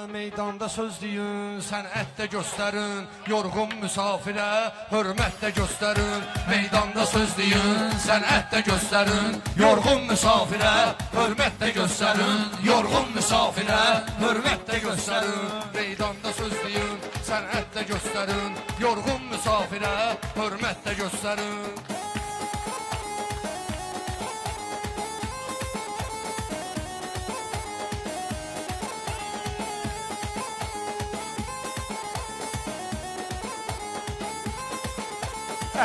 Meydanda söz deyin, sənətdə göstərin, yorğun müsafirə hörmətlə göstərin. Meydanda söz deyin, sənətdə göstərin, yorğun müsafirə hörmətlə göstərin, yorğun müsafirə hörmətlə göstərin. Meydanda söz deyin, sənətlə göstərin, yorğun müsafirə hörmətlə göstərin.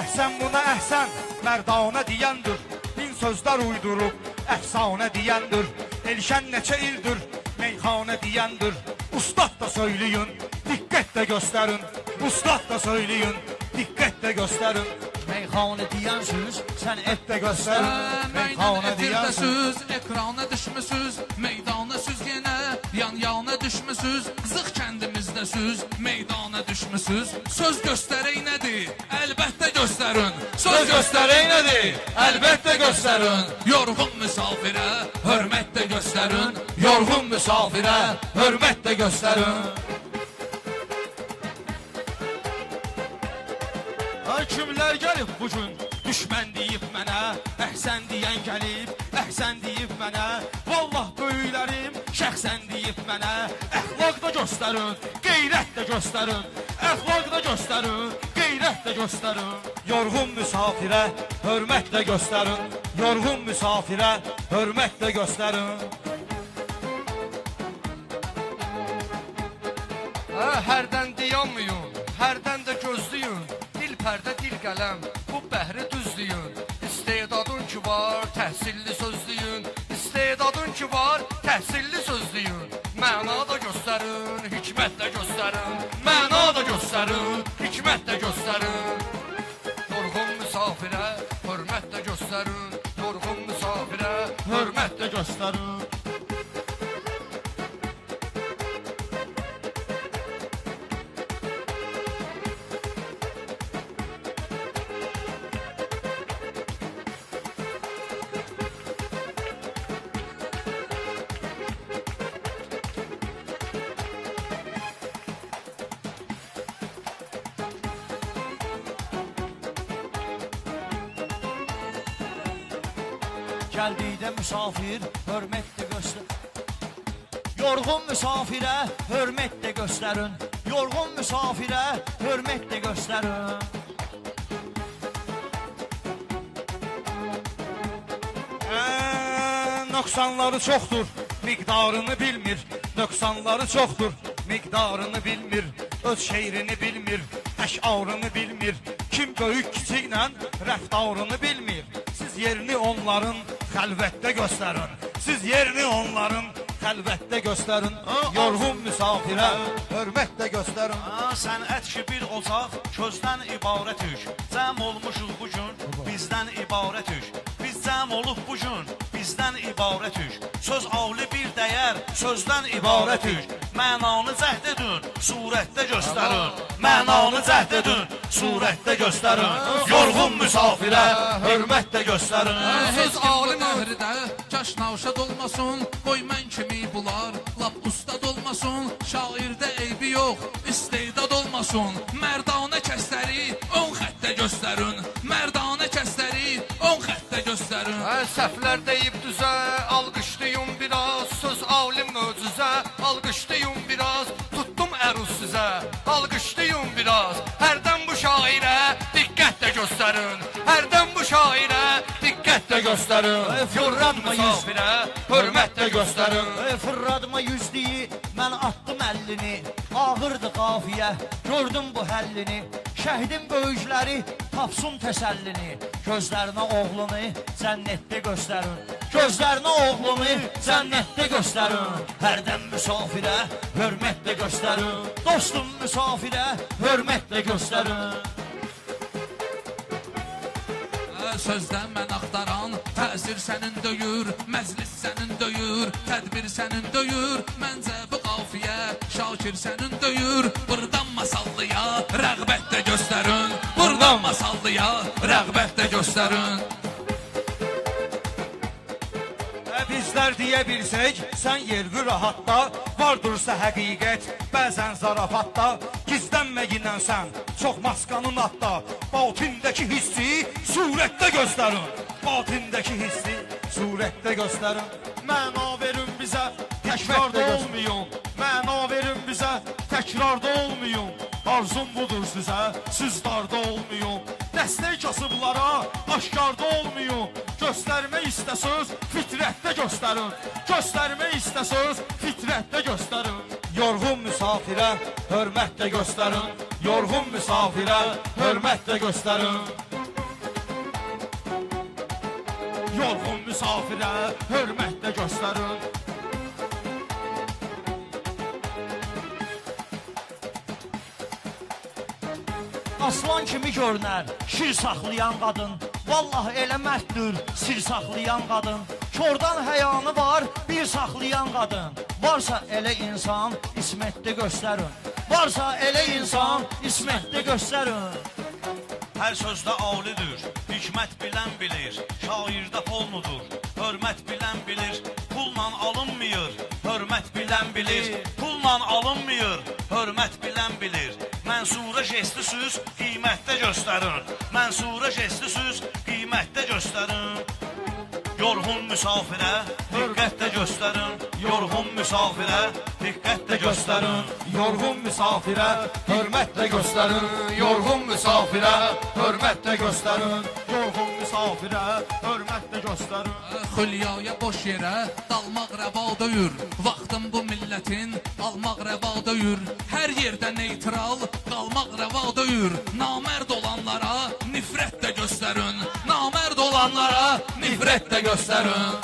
Əhsən buna əhsən, mərdanə deyəndir, bin sözlər uydurub, əfsanə deyəndir. Elşən neçə ildir, meyxanə deyəndir, ustad da söyləyin, diqqət də göstərin. Ustad da söyləyin, diqqət də göstərin. Meyxanə deyən söz, sənət də göstərin. Meyxanə deyən söz, ekrana düşmüsüz, meydana süz yenə, yan-yana düşmüsüz, qızıq kəndimizdə süz, meydana düşmüsüz. Söz göstərək nədir? Əlbəttə göstərin. Söz göstərək nədir? Əlbəttə göstərin. Yorğun müsafirə hörmətlə göstərin. Yorğun müsafirə hörmətlə göstərin. Kimlər gəlib bugün, düşmən deyib mənə, əhsən deyən gəlib, əhsən deyib mənə. Vallah böyüklərim, şəxsən deyib mənə, əxlaq da göstərin, qeyrət də göstərin. Əxlaq da göstərin, qeyrət də göstərin. Yorğun müsafirə hörmətlə göstərin, yorğun müsafirə hörmətlə göstərin. Hərdən dayanmayın, hərdən də gözləyin. Dil pərdə, dil qələm, bu bəhri düzləyin. İstedadın ki var, təhsilli sözləyin. İstedadın ki var, təhsilli sözləyin. Məna da göstərin, hikmət də göstərin. Məna da göstərin, hikmət də göstərin. Yorğun müsafirə hörmət də göstərin. Yorğun müsafirə hörmət də göstərin. Gəldikdə müsafir, hörmət də göstər. Yorğun müsafirə hörmət də göstərin. Yorğun müsafirə hörmət də göstərin. Nöqsanları çoxdur, miqdarını bilmir. Nöqsanları çoxdur, miqdarını bilmir. Öz şeirini bilmir, əşarını bilmir. Kim böyük kiçiklə rəftarını bilmir. Siz yerini onların xəlvətdə göstərin. Siz yerini onların xəlvətdə göstərin. Yorğun müsafirə hörmətlə göstərin. Sənət ki bir ocaq, közdən ibarətük. Cəm olmuşuq bugün, bizdən ibarətük. Biz cəm olub bugün, bizdən ibarətük. Söz avli bir dəyər, sözdən ibarətük. Mənanı cəhd edin, surətdə göstərin. Mənanı cəhd edin, surətdə göstərin. Yorğun müsafirə hörmətlə göstərin. Söz alim öhrədə, kaş navşad olmasın, qoy mən kimi bular, lap ustad olmasın. Şairdə eybi yox, istedad olmasın. Mərdanə kəsləri ön xəttə göstərin. Mərdanə kəsləri ön xəttə göstərin. Səhvlər deyib düzə, alqışlayın biraz. Söz alim möcüzə, alqışlayın biraz. Tutdum əruz sizə, alqışlayın biraz. Hərdən bu şairə diqqət də göstərin. Hərdən bu şairə diqqət də göstərin. Yorğun müsafirə hörmət də göstərin. Fırradma yüzlüyü, mən attım əlini. Ağırdı qafiyə, gördüm bu həllini. Şəhidin böyükləri tapsın təsəllini. Gözlərinə oğlunu cənnətdə göstərin. Gözlərinə oğlunu cənnətdə göstərin. Hərdən müsafirə hörmətlə göstərin. Dostum müsafirə hörmətlə göstərin. Sözdən mən axtaran, təsir sənin döyür, məclis sənin döyür, tədbir sənin döyür, məncə bu qafiyə, şakir sənin döyür. Burdan masallıya rəğbət də göstərin. Burdan masallıya rəğbət də göstərin. Biz Sözlər deyə bilsək, sən yervi rahatda, vardırsa həqiqət, bəzən zarafatda, gizlənməyinlə sən, çox maskanın atda, batindəki hissi surətdə göstərin, batindəki hissi surətdə göstərin. Məna verin bizə, təkrarda olmayın. Məna verin bizə, təkrarda olmayın. Arzum budur sizə, siz darda olmayın. Dəstək kasıblara, aşkarda olmayın. Göstərmək istəsəz, fitrətdə göstərin. Göstərmək istəsəz, fitrətdə göstərin. Yorğun müsafirə hörmətlə göstərin, yorğun müsafirə hörmətlə göstərin. Yorğun misafirə hörmətlə göstərin. Aslan kimi görünər, şir saxlayan qadın. Vallahi elə mərddir, sir saxlayan qadın. Kordan həyanı var, bir saxlayan qadın. Varsa elə insan, ismətdə göstərin. Varsa elə insan, ismətdə göstərin. Hər sözdə alidir, hikmət bilən bilir. Şairdə polnudur, hörmət bilən bilir. Pulla alınmıyır, hörmət bilən bilir. Pulla alınmıyır, hörmət bilən bilir. Mənsura jestisiz, qiymətdə göstərin. Mənsura jestisiz, qiymətdə göstərin. Yorğun müsafirə, diqqətlə göstərin. Yorğun müsafirə, diqqətlə göstərin. Yorğun müsafirə hörmətlə göstərin, yorğun müsafirə hörmətlə göstərin. Yorğun misafirə, hörmətlə göstərin. Xülyaya boş yerə dalmaq rəva döyür. Vaxtın bu millətin almaq rəva döyür. Hər yerdə neytral qalmaq rəva döyür. Namərd olanlara nifrət də göstərin. Namərd olanlara nifrət də göstərin.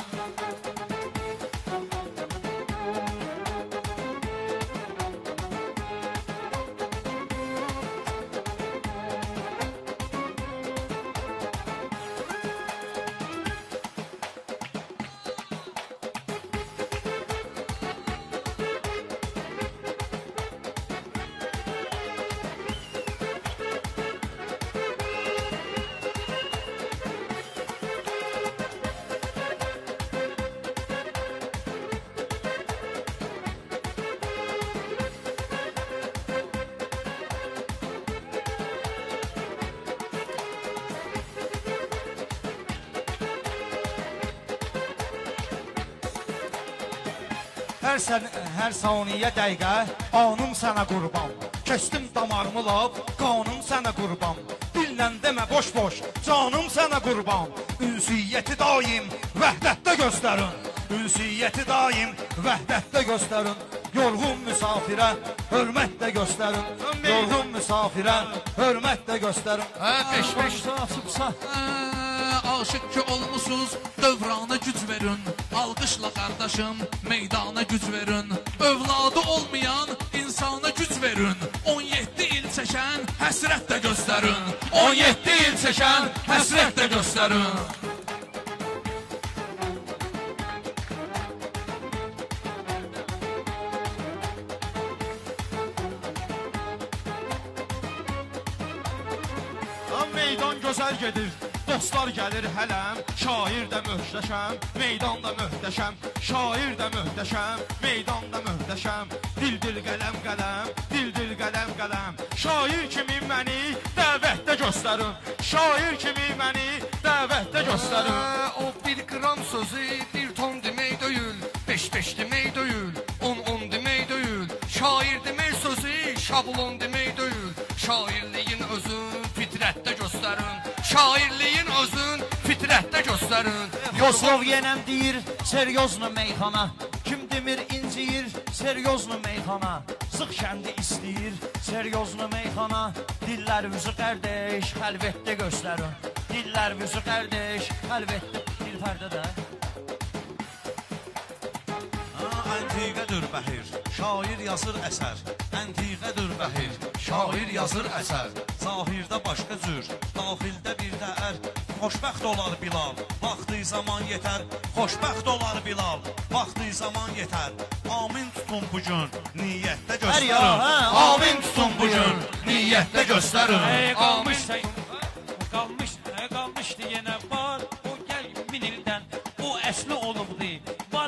Hər saniyə dəqiqə anım sənə qurban. Kəsdim damarımı lab, qanım sənə qurban. Dillə demə boş-boş, canım sənə qurban. Ünsiyyəti daim vəhdətdə göstərin. Ünsiyyəti daim vəhdətdə göstərin. Yorğun müsafirə hörmətlə göstərin. Yorğun müsafirə hörmətlə göstərin. Beş. Açıbsa, Aşık ki olmuşuz, dövrana güc verin. Alqışla qardaşım, meydana güc verin. Övladı olmayan insana güc verin. 17 il çəkən həsrət də göstərin. 17 il çəkən həsrət də göstərin. Meydan gözəl gedir, dostlar gəlir hələm. Şair də möhtəşəm, meydan da möhtəşəm. Şair də möhtəşəm, meydan da möhtəşəm. Dil qələm qələm, dil qələm qələm. Şair kimi məni dəvətdə göstərin. Şair kimi məni dəvətdə göstərin. O bir qram sözü bir ton demək deyil. Beş demək deyil. 10 demək deyil. Şair demək sözü şablon demək deyil. Şairliyin özün fitrətdə göstərin. Şairliyin özün fitrətdə göstərin. Yoslov yenəm deyir, seryozlu meyxana. Kim demir inciyir, seryozlu meyxana. Sıx kəndi istəyir, seryozlu meyxana. Dillər üzü qardeş, xəlvətdə göstərin. Dillər üzü qardeş, xəlvətdə. Dilfərdə də. Əntiqədir bəhir, şair yazır əsər. Əntiqədir bəhir, şair yazır əsər. Zahirdə başqa cür, daxildə bir dər. Xoşbəxt olar Bilal, vaxtı zaman yetər. Xoşbəxt olar Bilal, vaxtı zaman yetər. Amin tutun bugün, niyyətdə göstərin. Amin tutun bugün, niyyətdə göstərin. Qalmışdı yenə var, o gəl min ildən, o əsli olubdu. Var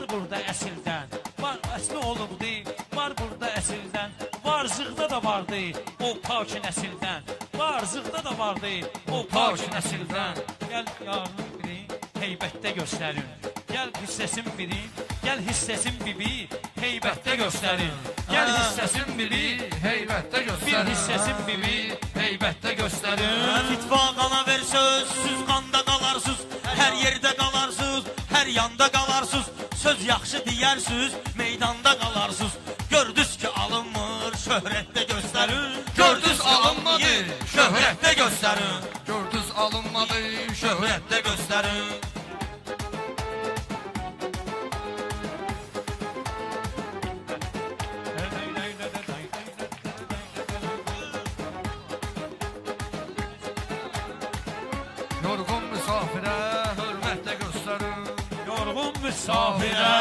da vardı o pak nəsildən. Varzıqda da vardı o pak nəsildən. Gəl yarın biri heybətdə göstərin. Gəl hissəsin biri, gəl hissəsin bibi heybətdə göstərin. Gəl hissəsin biri, heybətdə bir göstərin. hissəsin bibi heybətdə göstərin. Fitva qana ver sözsüz qanda qalarsız. Hər yerdə qalarsız, hər yanda qalarsız. Söz yaxşı deyərsiniz, meydanda qalarsız. Gördünüz ki alınmır, şöhrətdə göstərin. Gördünüz alınmadı, şöhrətdə göstərin. Gördünüz alınmadı, şöhrət. Şöhrətdə göstərin. Yorğun misafirə hörmətlə göstərin. Yorğun misafirə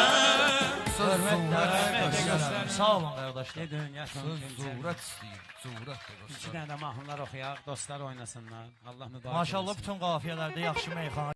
Söz Hörmətlə surət göstərin. Sağ olun qardaşlar. Gedin, yatın. Söz surət istəyir. Surət də İki göstərin. dənə mahnılar oxuyaq, dostlar oynasınlar. Allah mübarək Maşallah olsun. bütün qafiyələrdə yaxşı meyxana